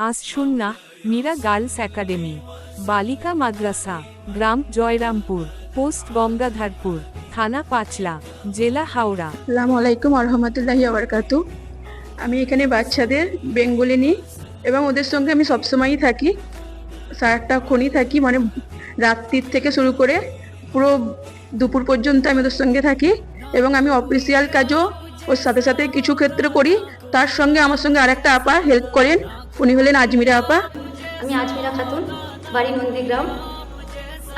आसशुन्ना Meera girls academy बालिका माद्रासा ग्राम Jairampur post Gangadharpur थाना पाचला জেলা হাওড়া। আসসালামু আলাইকুম রহমতুল্লাহি ওয়াবারাকাতু। আমি এখানে বাচ্চাদের বেঙ্গলি নিই এবং ওদের সঙ্গে আমি সবসময়ই থাকি, সারাটাক্ষণই থাকি, মানে রাত্রির থেকে শুরু করে পুরো দুপুর পর্যন্ত আমি ওদের সঙ্গে থাকি এবং আমি অফিসিয়াল কাজও ওর সাথে সাথে কিছু ক্ষেত্রে করি। তার সঙ্গে আমার সঙ্গে আরেকটা আপা হেল্প করেন, উনি হলেন আজমিরা আপা। আমি আজমিরা খাতুন, বাড়ি নন্দীগ্রাম।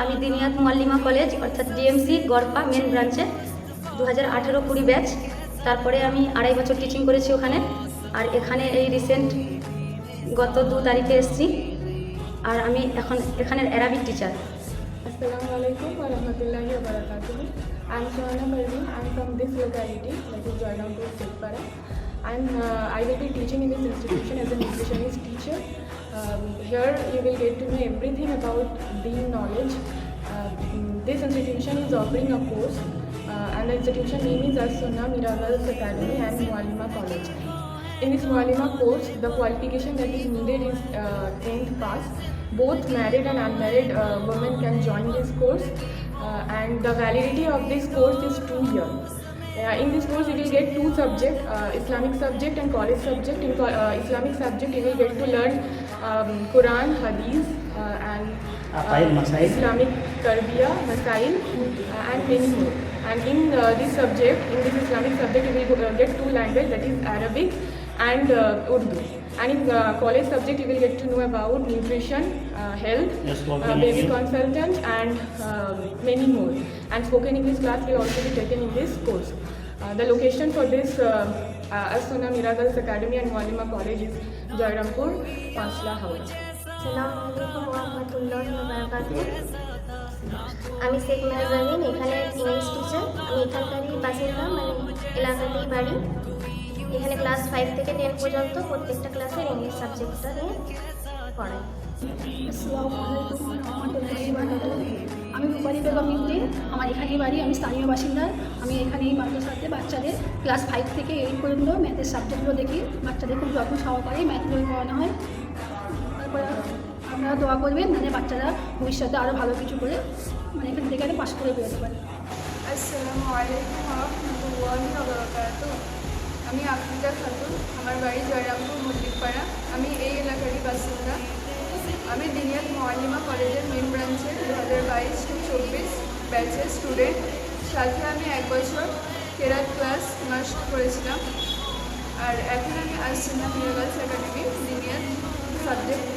আমি দিনিয়াত মুআল্লিমা কলেজ অর্থাৎ ডিএমসি গড়পা মেন ব্রাঞ্চে 2018-20 ব্যাচ। তারপরে আমি 2.5 বছর টিচিং করেছি ওখানে, আর এখানে এই রিসেন্ট গত 2 তারিখে এসেছি, আর আমি এখন এখানের Arabic teacher. Assalamu alaikum wa rahmatullahi wa barakatuh. I'm Shahana Parveen. I'm from this locality, that is Jayrampur, Sitpara. I will be teaching in this institution as a nutritionist teacher. Here you will get to know everything about being knowledge. This institution is offering a course, and the institution name is As-Sunnah Mira Girls Academy and Muallima College. In this Muallima course, the qualification that is needed is 10th pass. Both married and unmarried women can join this course, and the validity of this course is 2 years. In this course you will get 2 subjects, Islamic subject and college subject. In Islamic subject you will get to learn Quran, Hadith, and Islamic Tarbiyah, Masail, and many more. And in this subject, in this Islamic subject, you will get 2 languages, that is Arabic and Urdu. And in college subject, you will get to know about nutrition, health, baby consultant, and many more. And spoken English class will also be taken in this course. The location for this As-Sunnah Mira Girls Academy and Muallima College is Jayrampur, Pasla, Howrah. আসসালামু আলাইকুম ওয়া রাহমাতুল্লাহি ওয়া বারাকাতুহু। আমি শেখ মেহজাবিন, এখানে English teacher. আমি এখানকারই বাসিন্দা, মানে এলাকাতেই বাড়ি। এখানে ক্লাস 5 থেকে 10 পর্যন্ত প্রত্যেকটা ক্লাসের ইংলিশ সাবজেক্টটা নিয়ে পড়াই। আসসালামু আলাইকুম ওয়া রাহমাতুল্লাহি ওয়া বারাকাতুহু। আমি রূপালী বেগম মিত্তি, আমার এখানেই বাড়ি, আমি স্থানীয় বাসিন্দা। আমি এখানেই মাদ্রাসাতে বাচ্চাদের ক্লাস 5 থেকে 8 পর্যন্ত ম্যাথের সাবজেক্টগুলো দেখি। বাচ্চাদের খুব যত্ন সহকারে ম্যাথগুলো পড়ানো হয়। তারপরে আপনারা দোয়া করবেন যাতে বাচ্চারা ভবিষ্যতে আরও ভালো কিছু করে, মানে এখান থেকে আরও পাশ করে বেরোতে পারে। আসসালামু আলাইকুম ওয়া রাহমাতুল্লাহি ওয়া বারাকাতুহু। আমি আফরিদা খাতুন, আমার বাড়ি জয়রামপুর মল্লিকপাড়া। আমি এই এলাকারই বাসিন্দা। আমি দিনিয়াত মুআল্লিমা কলেজের মেন ব্রাঞ্চের 2022-24 ব্যাচের স্টুডেন্ট। সাথে আমি 1 বছর কেরাত ক্লাস মাস্ট করেছিলাম, আর এখন আমি As Sunnah Mira girls academy দিনিয়াত subject.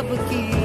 सबकी